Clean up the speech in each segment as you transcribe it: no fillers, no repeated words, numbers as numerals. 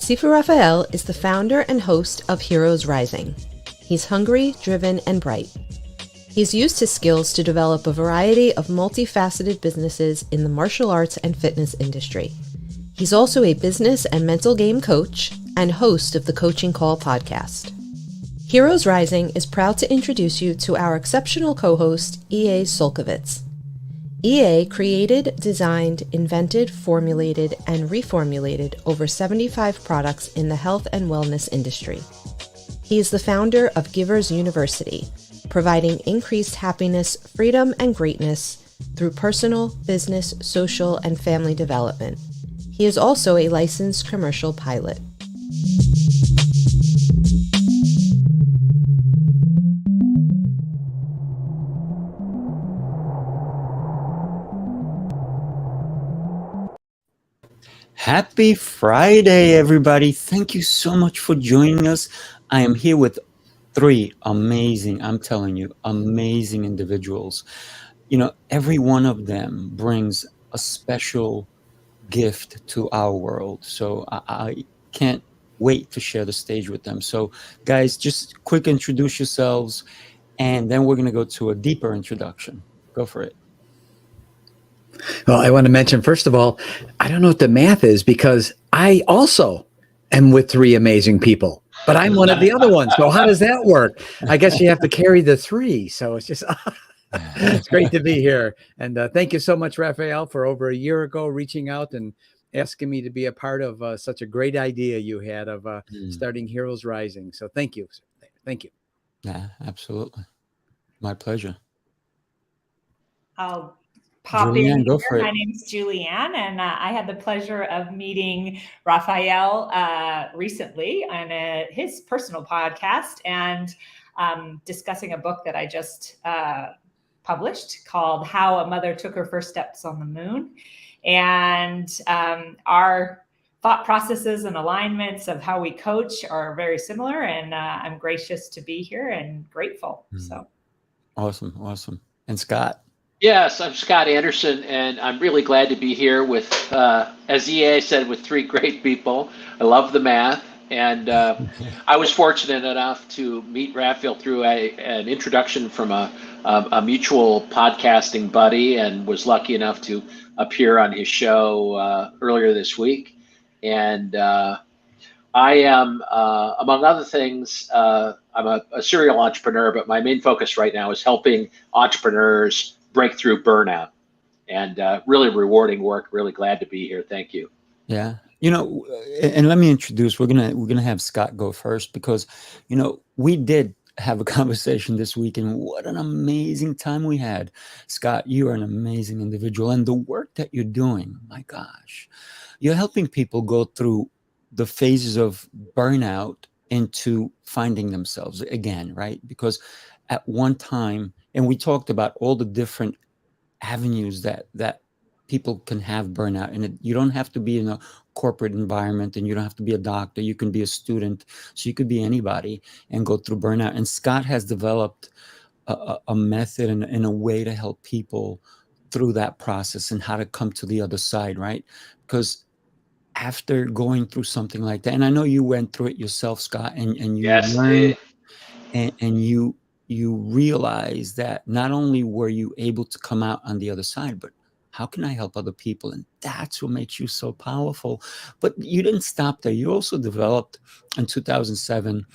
Sifu Rafael is the founder and host of Heroes Rising. He's hungry, driven, and bright. He's used his skills to develop a variety of multifaceted businesses in the martial arts and fitness industry. He's also a business and mental game coach and host of the Coaching Call podcast. Heroes Rising is proud to introduce you to our exceptional co-host, EA Csolkovits. EA created, designed, invented, formulated, and reformulated over 75 products in the health and wellness industry. He is the founder of Givers University, providing increased happiness, freedom, and greatness through personal, business, social, and family development. He is also a licensed commercial pilot. Happy Friday, everybody. Thank you so much for joining us. I am here with three amazing, I'm telling you, amazing individuals. You know, every one of them brings a special gift to our world. So I can't wait to share the stage with them. So guys, just quick introduce yourselves, and then we're going to go to a deeper introduction. Go for it. Well, I want to mention, first of all, I don't know what the math is because I also am with three amazing people, but I'm one of the other ones. So how does that work? I guess you have to carry the three. So it's just, it's great to be here. And thank you so much, Rafael, for over a year ago reaching out and asking me to be a part of such a great idea you had of starting Heroes Rising. So thank you. Thank you. Yeah, absolutely. My pleasure. I'll pop Julianne, in go here. for it. My name is Julianne, and I had the pleasure of meeting Rafael recently on his personal podcast and discussing a book that I just published called How a Mother Took Her First Steps on the Moon. And our thought processes and alignments of how we coach are very similar, and I'm gracious to be here and grateful. So Awesome. And Scott? Yes, I'm Scott Anderson, and I'm really glad to be here with, as EA said, with three great people. I love the math, and I was fortunate enough to meet Raphael through an introduction from a mutual podcasting buddy, and was lucky enough to appear on his show earlier this week. And I am, among other things, I'm a serial entrepreneur, but my main focus right now is helping entrepreneurs break through burnout, and really rewarding work. Really glad to be here. Thank you. Yeah. You know, and let me introduce, we're gonna have Scott go first, because, you know, we did have a conversation this week, and what an amazing time we had. Scott, you are an amazing individual, and the work that you're doing, my gosh, you're helping people go through the phases of burnout into finding themselves again, right? Because at one time, and we talked about all the different avenues that people can have burnout, and you don't have to be in a corporate environment, and you don't have to be a doctor. You can be a student, so you could be anybody and go through burnout. And Scott has developed a method and a way to help people through that process and how to come to the other side, right? Because after going through something like that, and I know you went through it yourself, Scott, and you learned, and you realize that not only were you able to come out on the other side, but how can I help other people? And that's what makes you so powerful. But you didn't stop there. You also developed in 2007,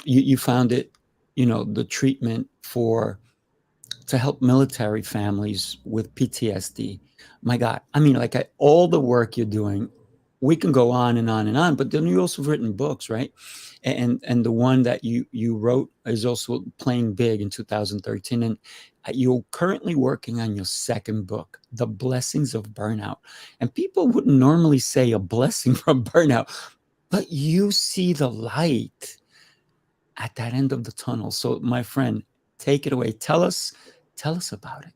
you founded, you know, the treatment to help military families with PTSD. My God, I mean, like all the work you're doing, we can go on and on and on, but then you also have written books, right? And the one that you wrote is also playing big in 2013. And you're currently working on your second book, The Blessings of Burnout. And people wouldn't normally say a blessing from burnout, but you see the light at that end of the tunnel. So my friend, take it away. Tell us about it.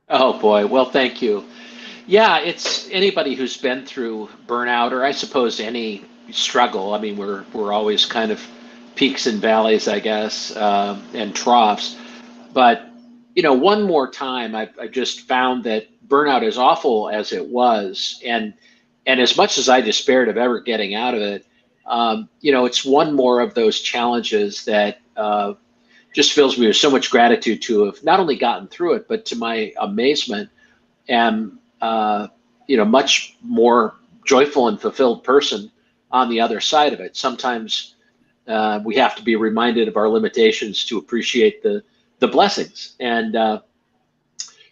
Oh boy. Well, thank you. Yeah, it's anybody who's been through burnout, or I suppose any struggle. I mean, we're always kind of peaks and valleys, I guess, and troughs. But you know, one more time, I just found that burnout, as awful as it was, and as much as I despaired of ever getting out of it, It's one more of those challenges that just fills me with so much gratitude to have not only gotten through it, but to my amazement, am much more joyful and fulfilled person on the other side of it. Sometimes we have to be reminded of our limitations to appreciate the blessings. And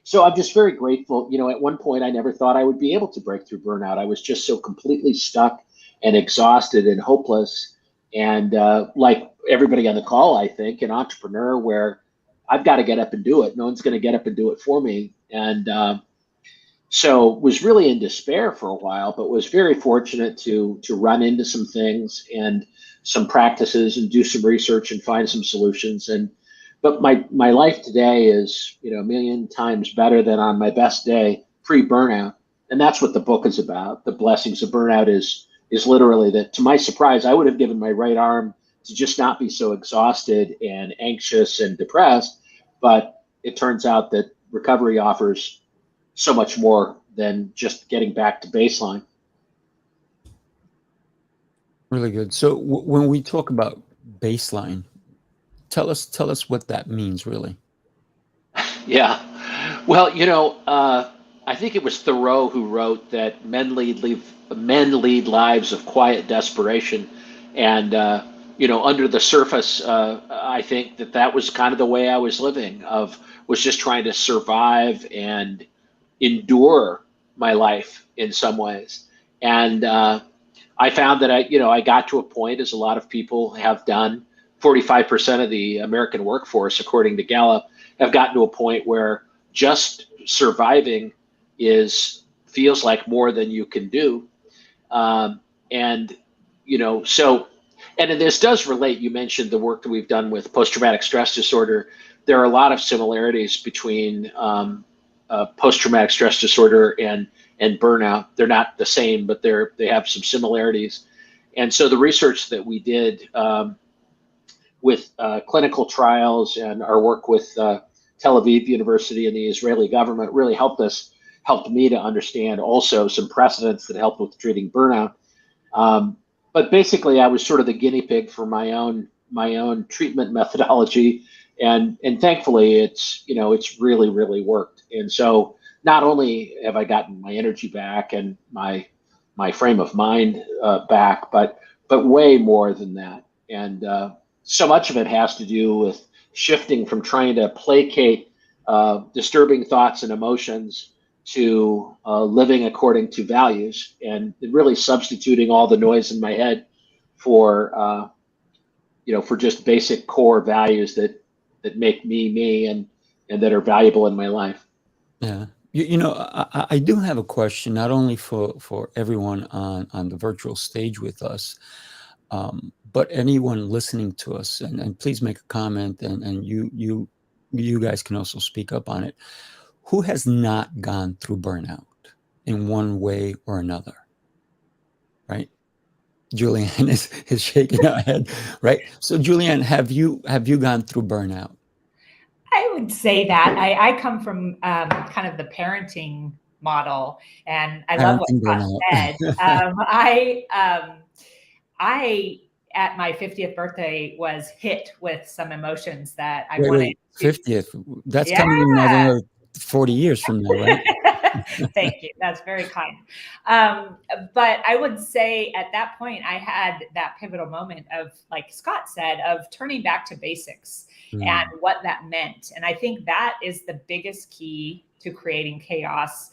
so I'm just very grateful. At one point, I never thought I would be able to break through burnout. I was just so completely stuck and exhausted and hopeless. And like everybody on the call, I think, an entrepreneur where I've got to get up and do it. No one's going to get up and do it for me. And so was really in despair for a while, but was very fortunate to run into some things and some practices and do some research and find some solutions. But my life today is, a million times better than on my best day pre-burnout. And that's what the book is about. The Blessings of Burnout is literally that, to my surprise, I would have given my right arm to just not be so exhausted and anxious and depressed. But it turns out that recovery offers so much more than just getting back to baseline. Really good. So when we talk about baseline, tell us what that means, really. Yeah. Well, I think it was Thoreau who wrote that men lead lives of quiet desperation. And, under the surface, I think that was kind of the way I was living, was just trying to survive and endure my life in some ways. And I found that I got to a point, as a lot of people have done, 45% of the American workforce, according to Gallup, have gotten to a point where just surviving feels like more than you can do. And this does relate. You mentioned the work that we've done with post-traumatic stress disorder. There are a lot of similarities between post-traumatic stress disorder and burnout. They're not the same, but they have some similarities. And so the research that we did with clinical trials and our work with Tel Aviv University and the Israeli government really helped me to understand also some precedents that helped with treating burnout. But basically, I was sort of the guinea pig for my own treatment methodology, and thankfully, it's really, really worked. And so, not only have I gotten my energy back and my frame of mind back, but way more than that. And so much of it has to do with shifting from trying to placate disturbing thoughts and emotions to living according to values, and really substituting all the noise in my head for just basic core values that make me and that are valuable in my life. Yeah. I do have a question, not only for everyone on the virtual stage with us, but anyone listening to us, and please make a comment, and you guys can also speak up on it. Who has not gone through burnout in one way or another? Right? Julianne is shaking her head, right? So Julianne, have you gone through burnout? I would say that I come from kind of the parenting model, and I love what Scott said. I at my 50th birthday was hit with some emotions that I wanted. 50th. That's coming in another 40 years from now, right? Thank you. That's very kind. But I would say at that point, I had that pivotal moment of, like Scott said, of turning back to basics and what that meant. And I think that is the biggest key to creating chaos,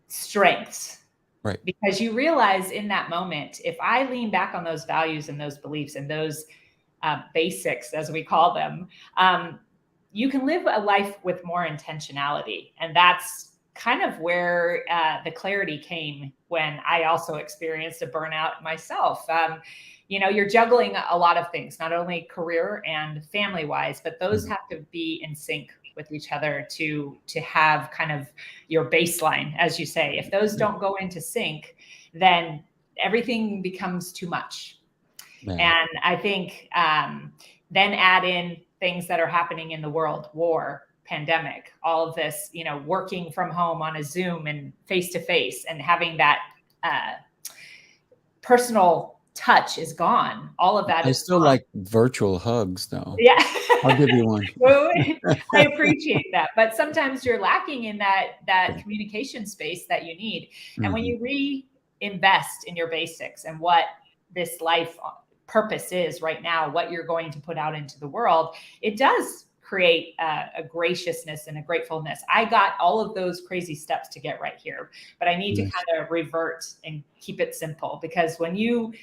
strengths. Right. Because you realize in that moment, if I lean back on those values and those beliefs and those basics, as we call them, you can live a life with more intentionality. And that's kind of where the clarity came when I also experienced a burnout myself. You're juggling a lot of things, not only career and family wise, but those have to be in sync with each other to have kind of your baseline, as you say. If those don't go into sync, then everything becomes too much. Man. And I think then add in things that are happening in the world, war, pandemic, all of this, working from home on a Zoom and face to face, and having that personal touch is gone. All of that I is still gone. like virtual hugs, though. Yeah. I'll give you one. Well, I appreciate that. But sometimes you're lacking in that communication space that you need. And when you reinvest in your basics and what this life purpose is right now, what you're going to put out into the world, it does create a graciousness and a gratefulness. I got all of those crazy steps to get right here, but I need to kind of revert and keep it simple, because when you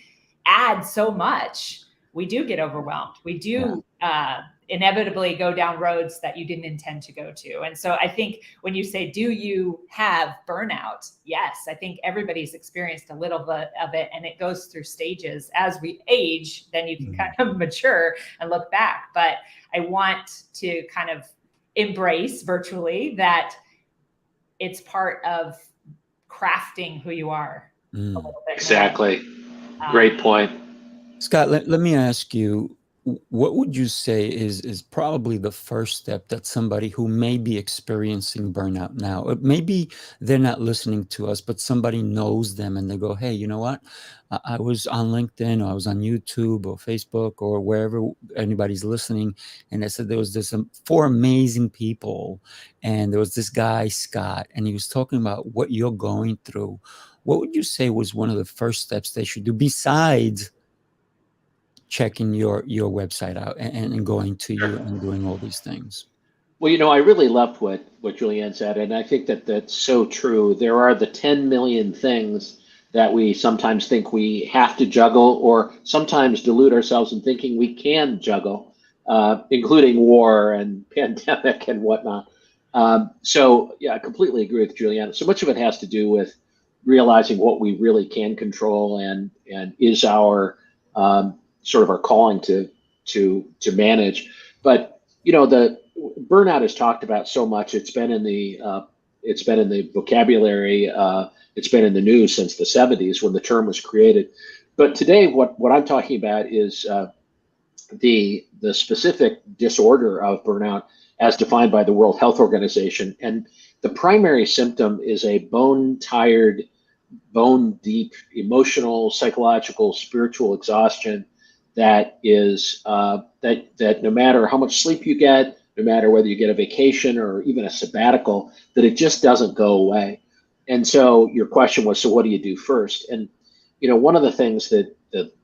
add so much, we do get overwhelmed. We do inevitably go down roads that you didn't intend to go to. And so I think when you say, do you have burnout? Yes, I think everybody's experienced a little bit of it, and it goes through stages. As we age, then you can kind of mature and look back. But I want to kind of embrace virtually that it's part of crafting who you are a little bit. Exactly. Great point. Scott, let me ask you, what would you say is probably the first step that somebody who may be experiencing burnout now, maybe they're not listening to us, but somebody knows them and they go, hey, you know what? I was on LinkedIn, or I was on YouTube or Facebook or wherever anybody's listening, and they said there was this 4 amazing people, and there was this guy, Scott, and he was talking about what you're going through. What would you say was one of the first steps they should do besides checking your website out and going to you and doing all these things? Well, I really loved what Julianne said, and I think that that's so true. There are the 10 million things that we sometimes think we have to juggle, or sometimes delude ourselves in thinking we can juggle, including war and pandemic and whatnot. So yeah, I completely agree with Julianne. So much of it has to do with realizing what we really can control and is our sort of our calling to manage. But the burnout is talked about so much. It's been in the vocabulary. It's been in the news since the 70s when the term was created. But today, what I'm talking about is the specific disorder of burnout as defined by the World Health Organization. And the primary symptom is a bone-tired, bone-deep, emotional, psychological, spiritual exhaustion that is that no matter how much sleep you get, no matter whether you get a vacation or even a sabbatical, that it just doesn't go away. And so your question was, so what do you do first? And one of the things that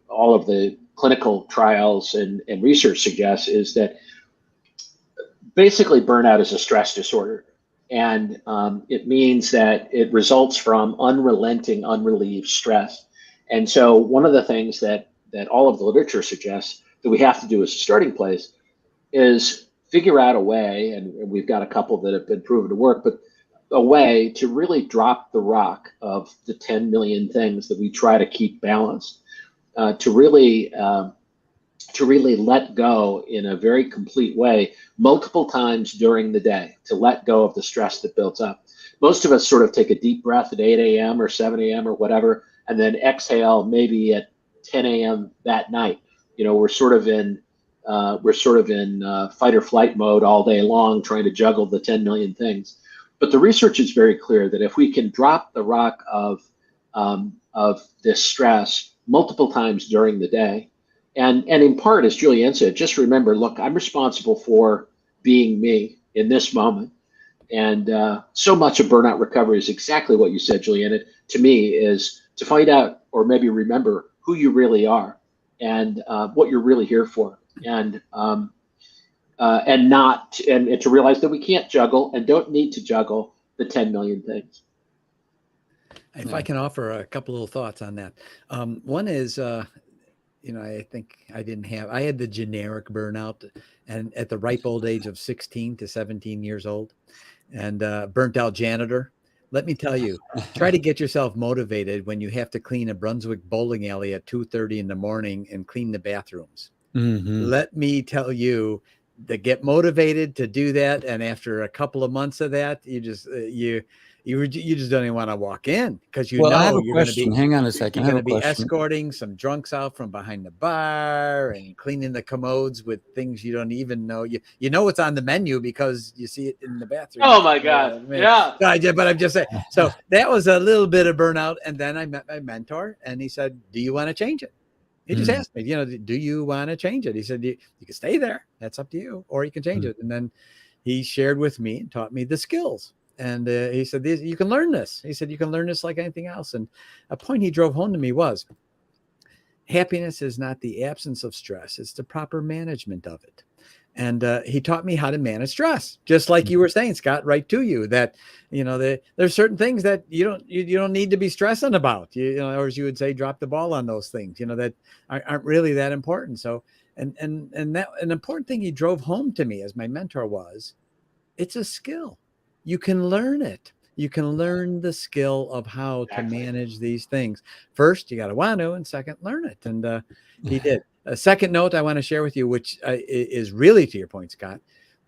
all of the clinical trials and research suggests is that basically burnout is a stress disorder. And it means that it results from unrelenting, unrelieved stress. And so one of the things that all of the literature suggests that we have to do as a starting place is figure out a way, and we've got a couple that have been proven to work, but a way to really drop the rock of the 10 million things that we try to keep balanced, to really let go in a very complete way multiple times during the day, to let go of the stress that builds up. Most of us sort of take a deep breath at 8 a.m. or 7 a.m. or whatever, and then exhale maybe at 10 a.m. that night. We're sort of in fight or flight mode all day long, trying to juggle the 10 million things. But the research is very clear that if we can drop the rock of this stress multiple times during the day, and in part, as Julianne said, just remember, look, I'm responsible for being me in this moment. And so much of burnout recovery is exactly what you said, Julianne. It, to me, is to find out, or maybe remember, who you really are and what you're really here for, and to realize that we can't juggle and don't need to juggle the 10 million things. If I can offer a couple little thoughts on that. One is, I think I had the generic burnout, and at the ripe old age of 16 to 17 years old, and burnt out janitor. Let me tell you, try to get yourself motivated when you have to clean a Brunswick bowling alley at 2:30 in the morning and clean the bathrooms. Let me tell you, to get motivated to do that, and after a couple of months of that, you you just don't even want to walk in because Well, I have a question. Hang on a second. You're I have going to a be question. escorting some drunks out from behind the bar and cleaning the commodes with things you don't even know. You know what's on the menu because you see it in the bathroom. Oh my God! Yeah. But I'm just saying. So that was a little bit of burnout, and then I met my mentor, and he said, "Do you want to change it?" He just asked me, do you want to change it? He said, you can stay there. That's up to you, or you can change it. And then he shared with me and taught me the skills. And he said, you can learn this. He said, you can learn this like anything else. And a point he drove home to me was happiness is not the absence of stress. It's the proper management of it. And he taught me how to manage stress, just like you were saying, Scott, right to you that, there's certain things that you don't need to be stressing about, or as you would say, drop the ball on those things, that aren't really that important. So, and that an important thing he drove home to me as my mentor was, it's a skill. You can learn it. You can learn the skill of how to manage these things. First, you got to want to, and second, learn it. And he did. A second note I want to share with you, which is really to your point, Scott,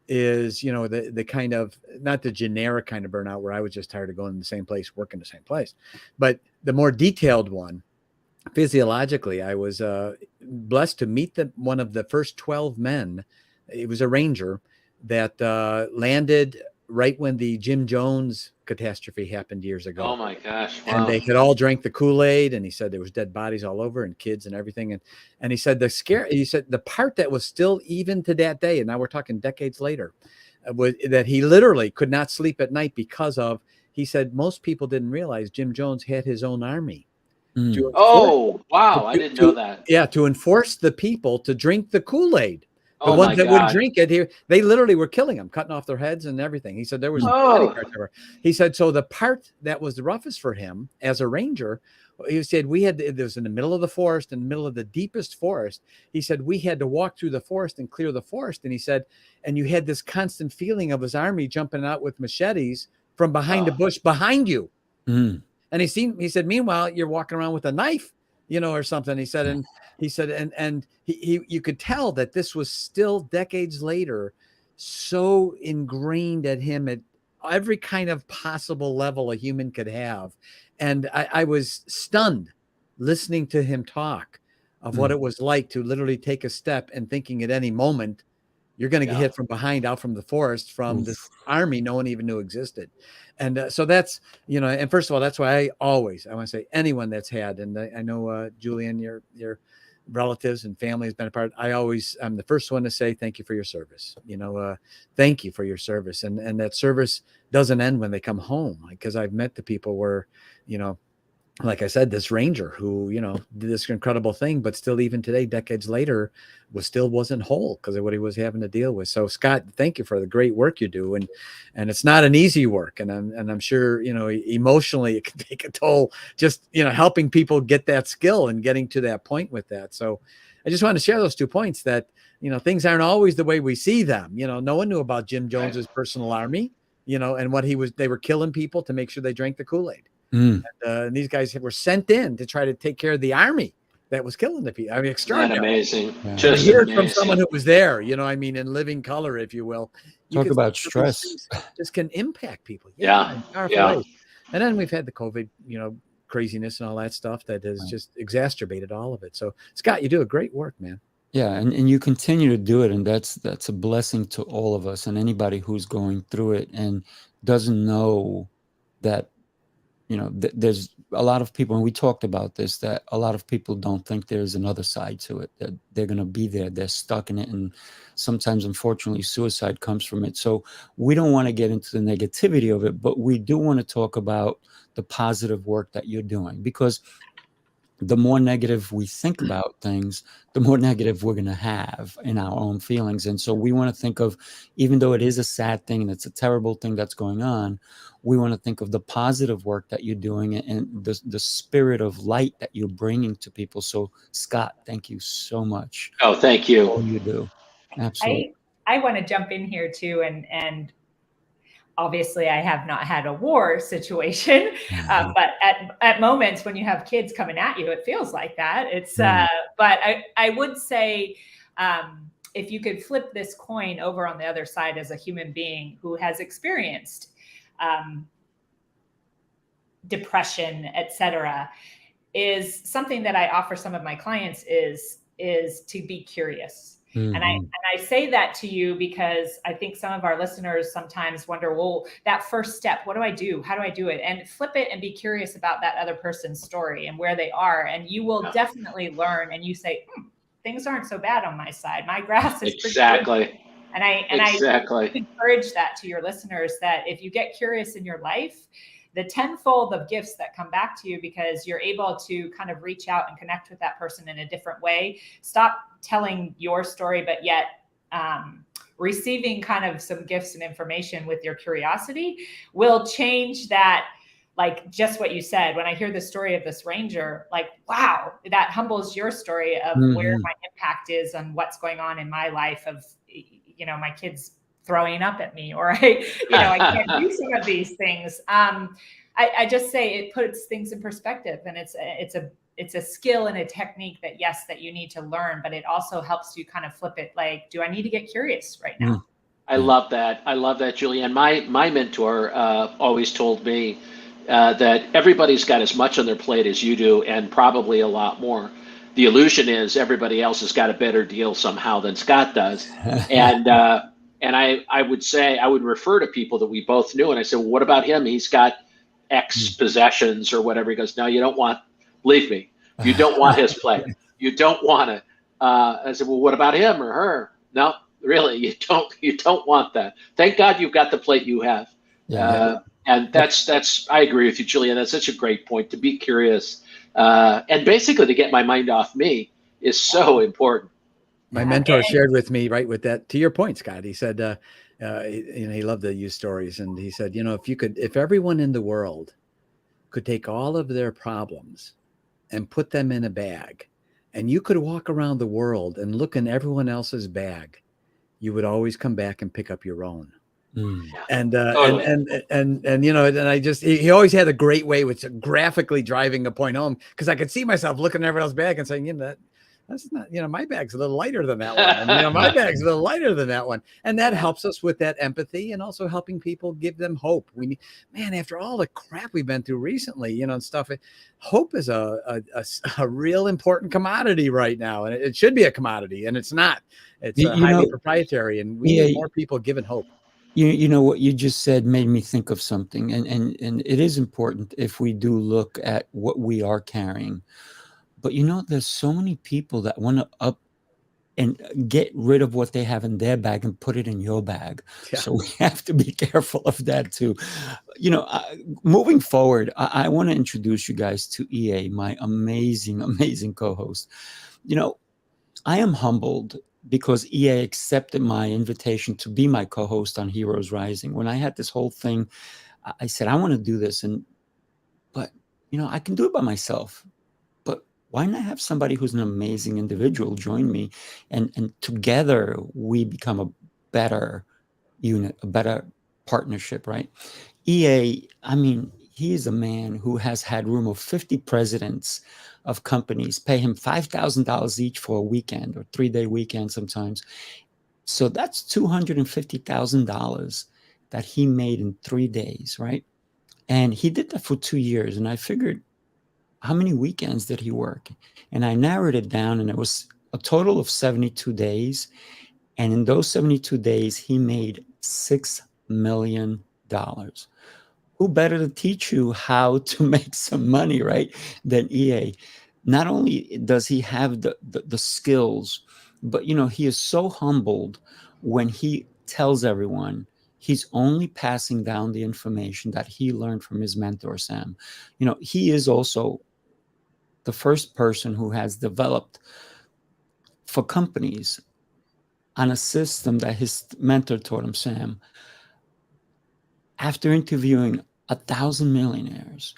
is, the kind of, not the generic kind of burnout where I was just tired of going to the same place, working the same place, but the more detailed one. Physiologically, I was blessed to meet one of the first 12 men. It was a Ranger that landed right when the Jim Jones catastrophe happened years ago. Oh my gosh. Wow. And they had all drank the Kool-Aid, and he said there was dead bodies all over and kids and everything. And he said the part that was still even to that day, and now we're talking decades later, was that he literally could not sleep at night because of, he said most people didn't realize Jim Jones had his own army. Oh, wow. I didn't know that. Yeah. To enforce the people to drink the Kool-Aid. The Oh ones that my wouldn't God. drink it here, they literally were killing them, cutting off their heads and everything. He said there was he said, so the part that was the roughest for him as a Ranger, he said it was in the middle of the forest, in the middle of the deepest forest. He said we had to walk through the forest and clear the forest. And he said, and you had this constant feeling of his army jumping out with machetes from behind a bush behind you. And he said, meanwhile, you're walking around with a knife, or something. He said, and you could tell that this was still decades later, so ingrained at him at every kind of possible level a human could have. And I was stunned listening to him talk of what it was like to literally take a step and thinking at any moment, you're going to get hit from behind, out from the forest, from this army no one even knew existed. And so that's, and first of all, that's why I want to say anyone that's had, and I know, Julianne, your relatives and family has been a part. I'm the first one to say, thank you for your service. Thank you for your service. And that service doesn't end when they come home. Because I've met the people where, like I said, this Ranger who, did this incredible thing, but still even today, decades later, wasn't whole because of what he was having to deal with. So Scott, thank you for the great work you do. And it's not an easy work. And I'm sure, emotionally it can take a toll just, helping people get that skill and getting to that point with that. So I just want to share those 2 points that, things aren't always the way we see them. No one knew about Jim Jones's personal army, and what they were killing people to make sure they drank the Kool-Aid. And these guys were sent in to try to take care of the army that was killing the people. I mean, extraordinary. Amazing. Yeah. Just hear it amazing. from someone who was there, in living color, if you will. Talk about stress. Just can impact people. Yeah. Ways. And then we've had the COVID, craziness and all that stuff that has just exacerbated all of it. So Scott, you do a great work, man. Yeah, and you continue to do it, and that's a blessing to all of us and anybody who's going through it and doesn't know that. There's a lot of people, and we talked about this, that a lot of people don't think there's another side to it, that they're going to be there, they're stuck in it. And sometimes, unfortunately, suicide comes from it. So we don't want to get into the negativity of it, but we do want to talk about the positive work that you're doing, because the more negative we think about things, the more negative we're going to have in our own feelings. And so we want to think of, even though it is a sad thing and it's a terrible thing that's going on, we want to think of the positive work that you're doing and the spirit of light that you're bringing to people. So Scott, thank you so much. Oh, thank you. All you do. Absolutely. I want to jump in here too. And obviously I have not had a war situation, but at moments when you have kids coming at you, it feels like that. It's, but I would say, if you could flip this coin over on the other side as a human being who has experienced depression, etc., is something that I offer some of my clients is to be curious. Mm-hmm. And I say that to you because I think some of our listeners sometimes wonder, well, that first step, what do I do? How do I do it? And flip it and be curious about that other person's story and where they are. And you will definitely learn. And you say, things aren't so bad on my side. My grass is pretty good. And I encourage that to your listeners, that if you get curious in your life, the tenfold of gifts that come back to you, because you're able to kind of reach out and connect with that person in a different way. Stop telling your story, but yet receiving kind of some gifts and information with your curiosity will change that. Like just what you said, when I hear the story of this ranger, like, wow, that humbles your story of where my impact is on what's going on in my life, of, my kids throwing up at me, or I can't do some of these things. I just say it puts things in perspective, and it's a skill and a technique that you need to learn, but it also helps you kind of flip it. Like, do I need to get curious right now? I love that. Julianne. My mentor always told me that everybody's got as much on their plate as you do, and probably a lot more. The illusion is everybody else has got a better deal somehow than Scott does. And I would refer to people that we both knew, and I said, well, what about him? He's got X possessions or whatever. He goes, no, believe me, you don't want his plate. You don't want it. I said, well, what about him or her? No, really, you don't want that. Thank God you've got the plate you have. And I agree with you, Julianne. That's such a great point, to be curious. And basically to get my mind off me is so important. My mentor shared with me, right, with that, to your point, Scott, he said, he loved to use stories. And he said, if everyone in the world could take all of their problems and put them in a bag, and you could walk around the world and look in everyone else's bag, you would always come back and pick up your own. And he always had a great way with graphically driving the point home, because I could see myself looking at everyone else's bag and saying, that's not, my bag's a little lighter than that one. And, my bag's a little lighter than that one. And that helps us with that empathy, and also helping people, give them hope. After all the crap we've been through recently, and stuff, hope is a real important commodity right now. And it should be a commodity, and it's not. It's highly proprietary, and we need more people giving hope. What you just said made me think of something, and it is important if we do look at what we are carrying. But there's so many people that want to up and get rid of what they have in their bag and put it in your bag. Yeah. So we have to be careful of that too. Moving forward, I want to introduce you guys to EA, my amazing, amazing co-host. I am humbled because EA accepted my invitation to be my co-host on Heroes Rising. When I had this whole thing, I said, I want to do this. But I can do it by myself. Why not have somebody who's an amazing individual join me, and together we become a better unit, a better partnership, right? EA, he is a man who has had room of 50 presidents of companies pay him $5,000 each for a weekend, or 3-day weekend sometimes. So that's $250,000 that he made in 3 days, right? And he did that for 2 years. And I figured, how many weekends did he work? And I narrowed it down, and it was a total of 72 days. And in those 72 days, he made $6 million. Who better to teach you how to make some money, right, than EA? Not only does he have the skills, but, he is so humbled when he tells everyone he's only passing down the information that he learned from his mentor, Sam. He is also the first person who has developed for companies on a system that his mentor taught him, Sam. After interviewing 1,000 millionaires,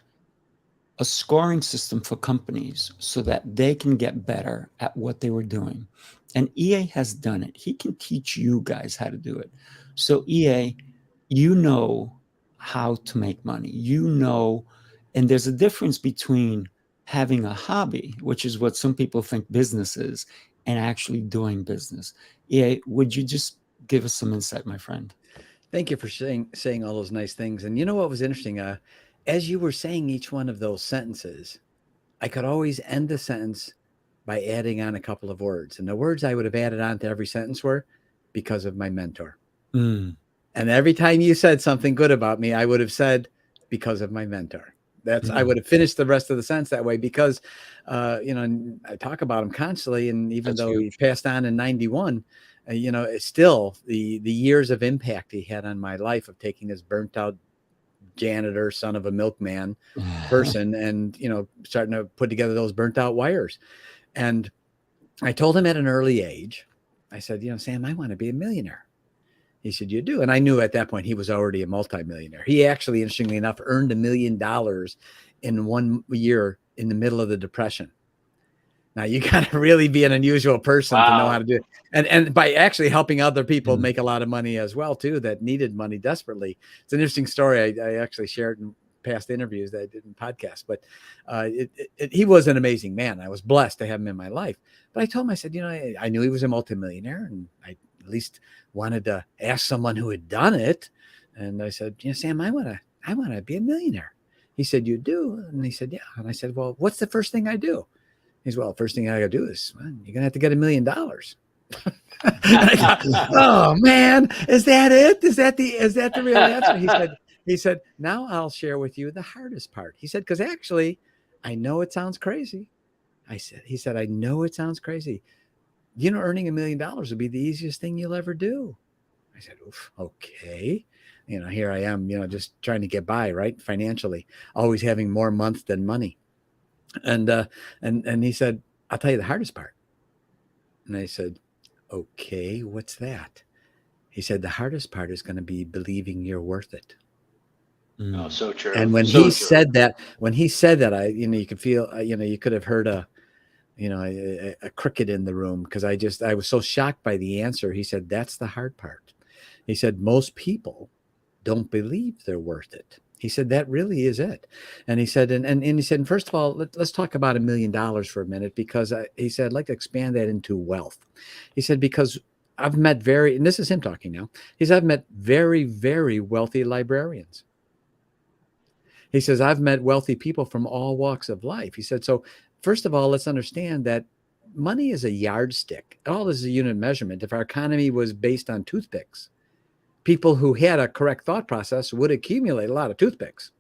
a scoring system for companies so that they can get better at what they were doing. And EA has done it. He can teach you guys how to do it. So EA, how to make money. And there's a difference between having a hobby, which is what some people think business is, and actually doing business. EA, would you just give us some insight, my friend? Thank you for saying all those nice things. And what was interesting, as you were saying each one of those sentences, I could always end the sentence by adding on a couple of words. And the words I would have added on to every sentence were because of my mentor. Mm. And every time you said something good about me, I would have said because of my mentor. I would have finished the rest of the sentence that way because, and I talk about him constantly. And even though he passed on in 91, it's still the years of impact he had on my life of taking this burnt out janitor, son of a milkman person and, starting to put together those burnt out wires. And I told him at an early age, I said, Sam, I want to be a millionaire. He said, you do. And I knew at that point he was already a multimillionaire. He actually, interestingly enough, earned $1 million in 1 year in the middle of the Depression. Now you got to really be an unusual person to know how to do it. And by actually helping other people make a lot of money as well, too, that needed money desperately. It's an interesting story. I actually shared in past interviews that I did in podcasts, but he was an amazing man. I was blessed to have him in my life. But I told him, I said, I knew he was a multimillionaire and I at least wanted to ask someone who had done it. And I said, Sam, I want to be a millionaire. He said, you do? And he said, yeah. And I said, well, what's the first thing I do? He said, well, first thing I got to do is, you're going to have to get $1 million. Oh man, is that it? Is that the real answer? He said, now I'll share with you the hardest part. He said, because actually, I know it sounds crazy. He said, I know it sounds crazy. Earning $1 million would be the easiest thing you'll ever do. I said, oof, okay. Here I am, just trying to get by, right? Financially, always having more month than money. And he said, I'll tell you the hardest part. And I said, okay, what's that? He said, the hardest part is going to be believing you're worth it. Oh, so true. And when he said that, I, you could feel, you could have heard a cricket in the room because I was so shocked by the answer. He said, that's the hard part. He said, most people don't believe they're worth it. He said, that really is it. And he said, and he said, first of all, let's talk about $1 million for a minute, because he said, I'd like to expand that into wealth. He said, because I've met and this is him talking now. He said, I've met very, very wealthy librarians. He says, I've met wealthy people from all walks of life. He said, so first of all, let's understand that money is a yardstick. All is a unit of measurement. If our economy was based on toothpicks, people who had a correct thought process would accumulate a lot of toothpicks.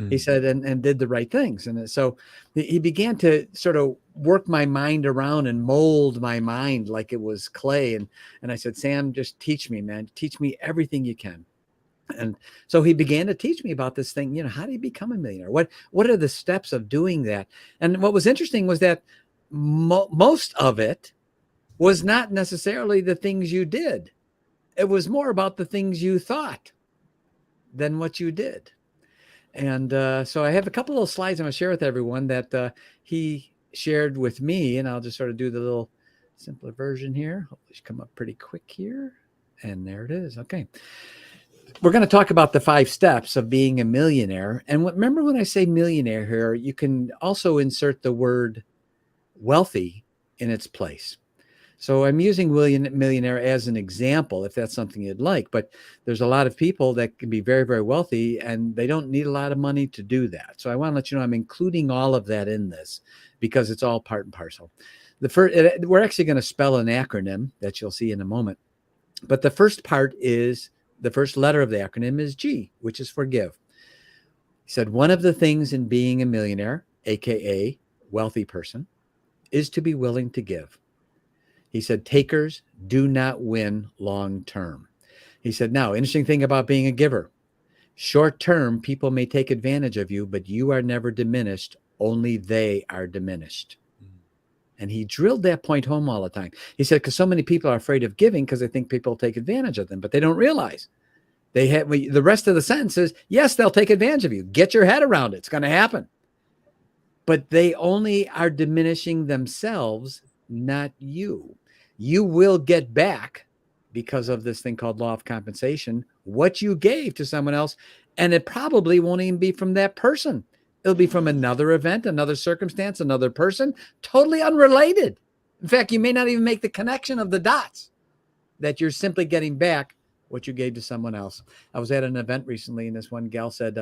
He said, and did the right things. And so he began to sort of work my mind around and mold my mind like it was clay. And I said, Sam, just teach me, man. Teach me everything you can. And so he began to teach me about this thing. How do you become a millionaire? What are the steps of doing that? And what was interesting was that most of it was not necessarily the things you did. It was more about the things you thought than what you did. And so I have a couple of slides I'm going to share with everyone that he shared with me. And I'll just sort of do the little simpler version here. Hopefully it should come up pretty quick here. And there it is. Okay. We're going to talk about the 5 steps of being a millionaire. And remember when I say millionaire here, you can also insert the word wealthy in its place. So I'm using millionaire as an example, if that's something you'd like. But there's a lot of people that can be very, very wealthy, and they don't need a lot of money to do that. So I want to let you know I'm including all of that in this because it's all part and parcel. We're actually going to spell an acronym that you'll see in a moment. But the first part is, the first letter of the acronym is G, which is forgive. He said, one of the things in being a millionaire, AKA wealthy person, is to be willing to give. He said, takers do not win long term. He said, now, interesting thing about being a giver. Short term, people may take advantage of you, but you are never diminished. Only they are diminished. And he drilled that point home all the time. He said, because so many people are afraid of giving because they think people take advantage of them, but they don't realize. The rest of the sentence is, yes, they'll take advantage of you. Get your head around it. It's going to happen. But they only are diminishing themselves, not you. You will get back, because of this thing called law of compensation, what you gave to someone else. And it probably won't even be from that person. It'll be from another event, another circumstance, another person, totally unrelated. In fact, you may not even make the connection of the dots, that you're simply getting back what you gave to someone else. I was at an event recently, and this one gal said,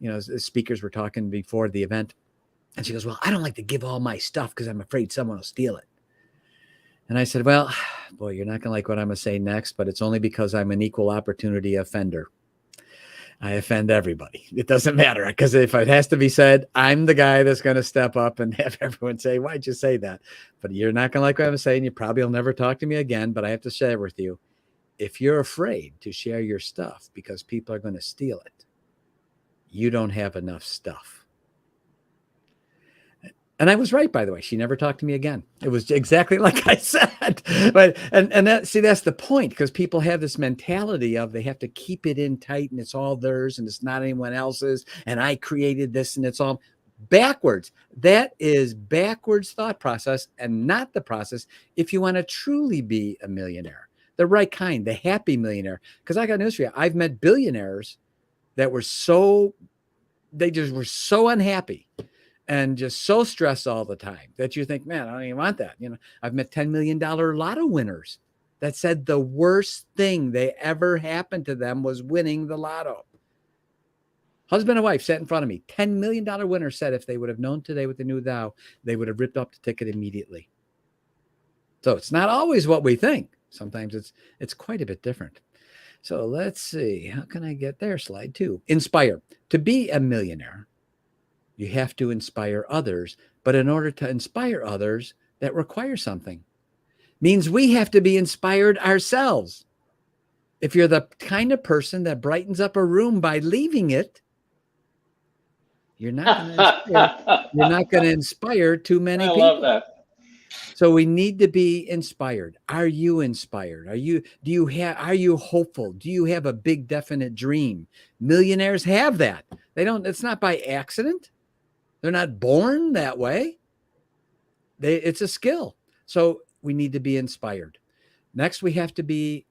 the speakers were talking before the event. And she goes, well, I don't like to give all my stuff because I'm afraid someone will steal it. And I said, well, boy, you're not going to like what I'm going to say next, but it's only because I'm an equal opportunity offender. I offend everybody. It doesn't matter, because if it has to be said, I'm the guy that's going to step up and have everyone say, why'd you say that? But you're not going to like what I'm saying. You probably will never talk to me again, but I have to share with you. If you're afraid to share your stuff because people are going to steal it, you don't have enough stuff. And I was right, by the way. She never talked to me again. It was exactly like I said. But and that's the point, because people have this mentality of they have to keep it in tight and it's all theirs and it's not anyone else's. And I created this and it's all backwards. That is backwards thought process, and not the process if you want to truly be a millionaire, the right kind, the happy millionaire. Because I got news for you. I've met billionaires that were they just were so unhappy and just so stressed all the time that you think, man, I don't even want that. I've met $10 million lotto winners that said the worst thing they ever happened to them was winning the lotto. Husband and wife sat in front of me. $10 million winner said if they would have known today what they knew now, they would have ripped up the ticket immediately. So it's not always what we think. Sometimes it's quite a bit different. So let's see. How can I get there? Slide 2. Inspire. To be a millionaire, you have to inspire others. But in order to inspire others, that requires something. Means we have to be inspired ourselves. If you're the kind of person that brightens up a room by leaving it, you're not going to inspire too many people. I love that. So we need to be inspired. Are you inspired? Are you hopeful? Do you have a big definite dream? Millionaires have that. It's not by accident. They're not born that way. It's a skill. So we need to be inspired. Next, we have to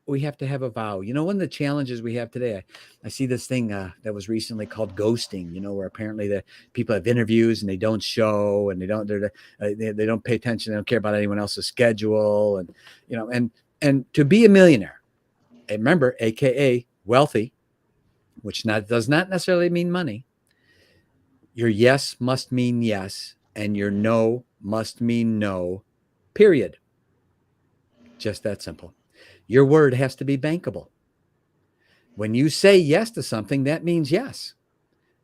have a vow. One of the challenges we have today, I see this thing that was recently called ghosting, where apparently the people have interviews and they don't show, and they don't pay attention. They don't care about anyone else's schedule. And to be a millionaire, and remember, AKA wealthy, which does not necessarily mean money. Your yes must mean yes, and your no must mean no, period. Just that simple. Your word has to be bankable. When you say yes to something, that means yes.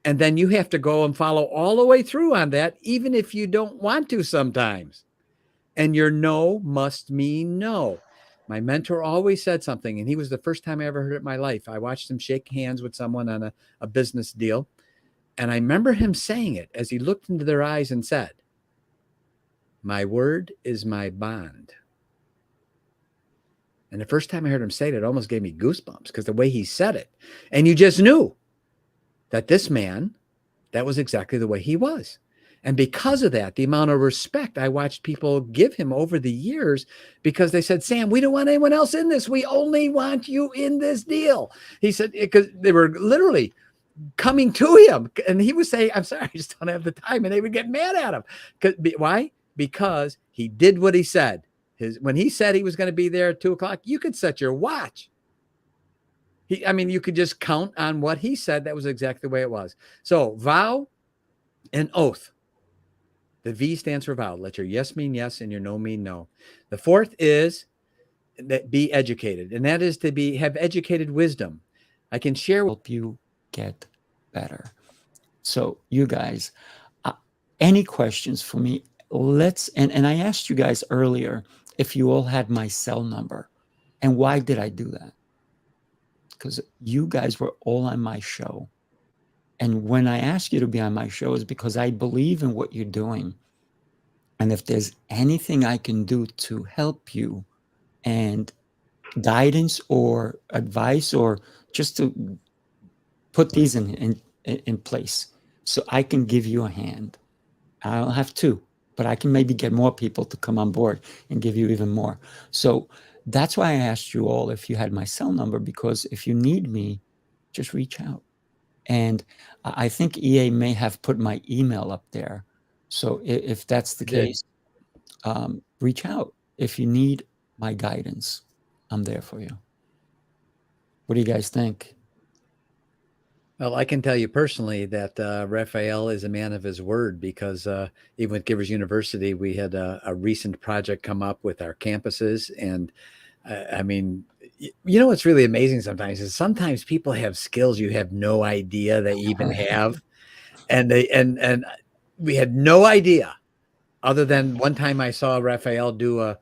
And then you have to go and follow all the way through on that, even if you don't want to sometimes. And your no must mean no. My mentor always said something, and he was the first time I ever heard it in my life. I watched him shake hands with someone on a business deal. And I remember him saying it as he looked into their eyes and said, "My word is my bond." And the first time I heard him say it, it almost gave me goosebumps, because the way he said it, and you just knew that this man, that was exactly the way he was. And because of that, the amount of respect I watched people give him over the years, because they said, "Sam, we don't want anyone else in this. We only want you in this deal." He said, because they were literally coming to him, and he would say, "I'm sorry, I just don't have the time." And they would get mad at him. Why? Because he did what he said. When he said he was going to be there at 2:00, you could set your watch. You could just count on what he said. That was exactly the way it was. So vow and oath. The V stands for vow. Let your yes mean yes and your no mean no. The fourth is that be educated, and that is to have educated wisdom. I can share help you get better. So you guys, any questions for me? And I asked you guys earlier if you all had my cell number. And why did I do that? Because you guys were all on my show. And when I ask you to be on my show is because I believe in what you're doing. And if there's anything I can do to help you, and guidance or advice, or just to put these in place so I can give you a hand. I don't have to, but I can maybe get more people to come on board and give you even more. So that's why I asked you all if you had my cell number, because if you need me, just reach out. And I think EA may have put my email up there. So if that's the case, reach out. If you need my guidance, I'm there for you. What do you guys think? Well, I can tell you personally that Rafael is a man of his word because even with Givers University, we had a recent project come up with our campuses. And I mean, you know, what's really amazing sometimes is sometimes people have skills you have no idea they even have. And we had no idea other than one time I saw Rafael do a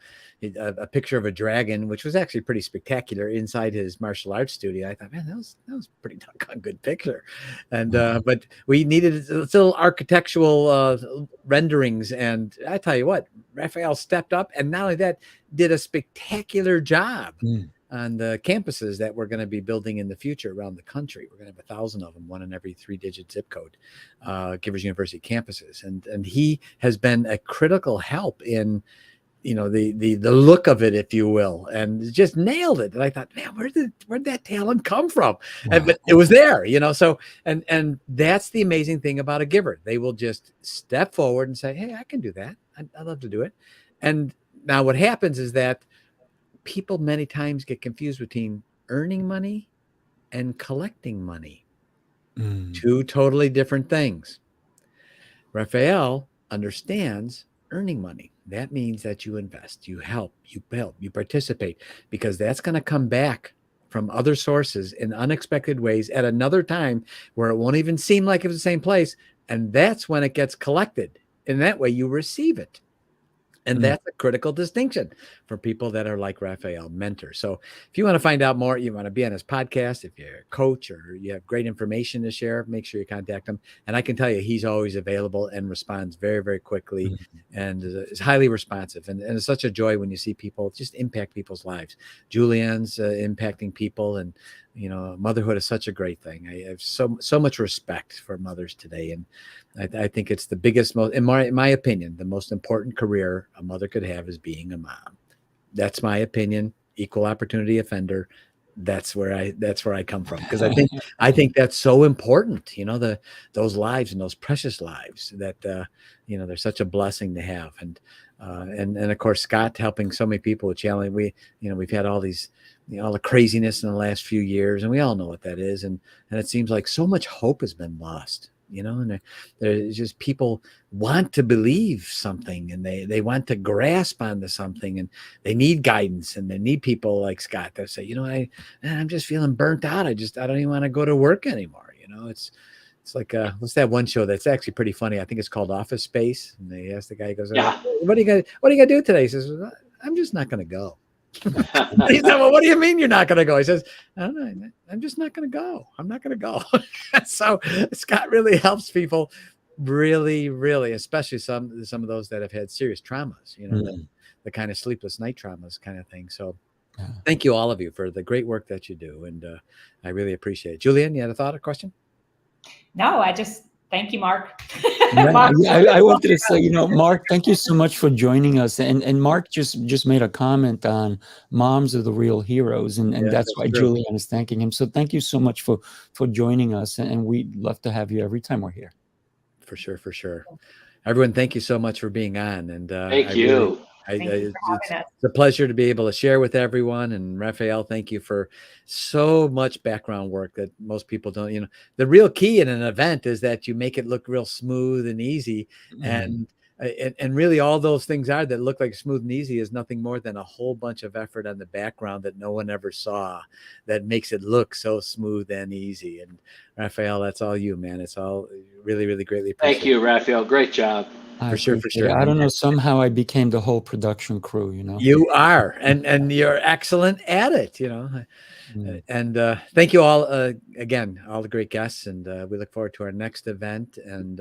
picture of a dragon, which was actually pretty spectacular inside his martial arts studio. I thought, man, that was a pretty doggone good picture. And but we needed little architectural renderings, and I tell you what, Rafael stepped up, and not only that, did a spectacular job on the campuses that we're going to be building in the future around the country. We're going to have 1,000 of them, one in every 3-digit zip code, Givers University campuses. And he has been a critical help in, you know, the look of it, if you will, and just nailed it. And I thought, man, where'd that talent come from? Wow. But it was there, you know. So and that's the amazing thing about a giver. They will just step forward and say, hey, I can do that. I'd love to do it. And now what happens is that people many times get confused between earning money and collecting money. Two totally different things. Rafael understands earning money. That means that you invest, you help, you participate, because that's going to come back from other sources in unexpected ways at another time where it won't even seem like it's the same place. And that's when it gets collected. In that way, you receive it. And that's a critical distinction for people that are like Rafael, mentors. So if you want to find out more, you want to be on his podcast, if you're a coach or you have great information to share, make sure you contact him. And I can tell you, he's always available and responds very, very quickly and is highly responsive. And it's such a joy when you see people just impact people's lives. Julianne's impacting people, and, you know, motherhood is such a great thing. I have so much respect for mothers today. And I think it's the biggest, in my opinion, the most important career a mother could have is being a mom. That's my opinion. Equal opportunity offender. That's where I come from, because I think that's so important. You know, those lives and those precious lives that you know, they're such a blessing to have. And of course, Scott helping so many people with challenge. We've had all these, you know, all the craziness in the last few years, and we all know what that is. And it seems like so much hope has been lost. You know, and there's just people want to believe something, and they want to grasp onto something, and they need guidance, and they need people like Scott that say, you know, I'm just feeling burnt out. I don't even want to go to work anymore. You know, it's like what's that one show that's actually pretty funny? I think it's called Office Space. And they ask the guy, he goes, Yeah. what are you gonna do today? He says, I'm just not gonna go. He said, well, what do you mean you're not going to go? He says, I don't know. I'm just not going to go. I'm not going to go. So Scott really helps people, really, really, especially some of those that have had serious traumas, you know, the kind of sleepless night traumas kind of thing. So thank you, all of you, for the great work that you do. And I really appreciate it. Julianne, you had a thought or question? No, thank you, Mark. Mark, I wanted to say, you know, Mark, thank you so much for joining us. And Mark just made a comment on moms are the real heroes, and that's why true. Julianne is thanking him. So thank you so much for joining us, and we'd love to have you every time we're here. For sure. Everyone, thank you so much for being on. And thank you. It's a pleasure to be able to share with everyone. And Rafael, thank you for so much background work that most people don't. You know, the real key in an event is that you make it look real smooth and easy. And really all those things that look like smooth and easy is nothing more than a whole bunch of effort on the background that no one ever saw that makes it look so smooth and easy. And Rafael, that's all you, man. It's all really, really greatly appreciated. Thank you, Rafael. Great job. For sure. I don't know. Somehow I became the whole production crew, you know. You are, and you're excellent at it, you know. And thank you all again, all the great guests, and we look forward to our next event. And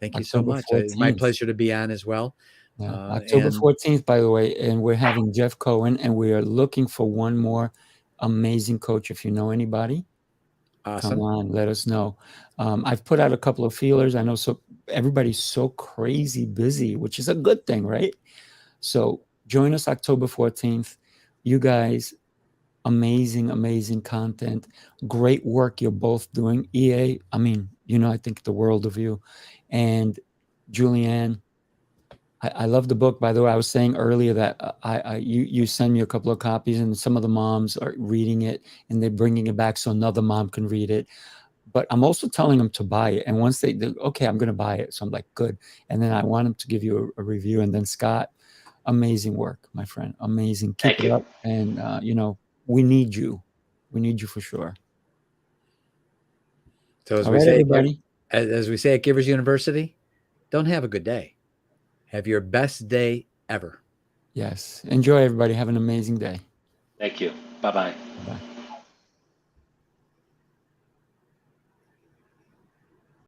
thank you so much. It's my pleasure to be on as well. October 14th, by the way, and we're having Jeff Cohen, and we are looking for one more amazing coach. If you know anybody, awesome. Come on, let us know. I've put out a couple of feelers. I know everybody's so crazy busy, which is a good thing, right? So join us October 14th. You guys, amazing content, great work you're both doing. EA, I mean, you know, I think the world of you. And Julianne, I love the book. By the way, I was saying earlier that you send me a couple of copies, and some of the moms are reading it and they're bringing it back so another mom can read it. but I'm also telling them to buy it. And once they do, okay, I'm going to buy it. So I'm like, good. And then I want them to give you a review. And then Scott, amazing work, my friend. Amazing. Keep it up. And, we need you. We need you for sure. So as All we right, say, everybody. as we say at Givers University, don't have a good day. Have your best day ever. Yes. Enjoy, everybody. Have an amazing day. Thank you. Bye-bye. Bye.